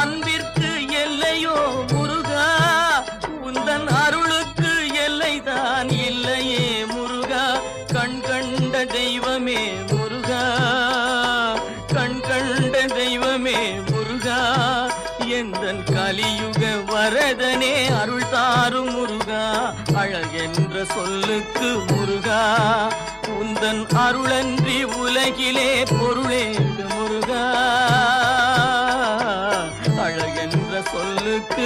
அன்பிற்கு எல்லையோ முருகா, உந்தன் அருளுக்கு எல்லைதான் இல்லையே முருகா. கண் கண்ட தெய்வமே முருகா, கண் கண்ட தெய்வமே முருகா, எந்தன் கலியுக வரதனே அருள் தாரும் முருகா. அழகென்ற சொல்லுக்கு முருகா, உந்தன் அருளன்றி உலகிலே பொருளேது முருகா. அழகென்ற சொல்லுக்கு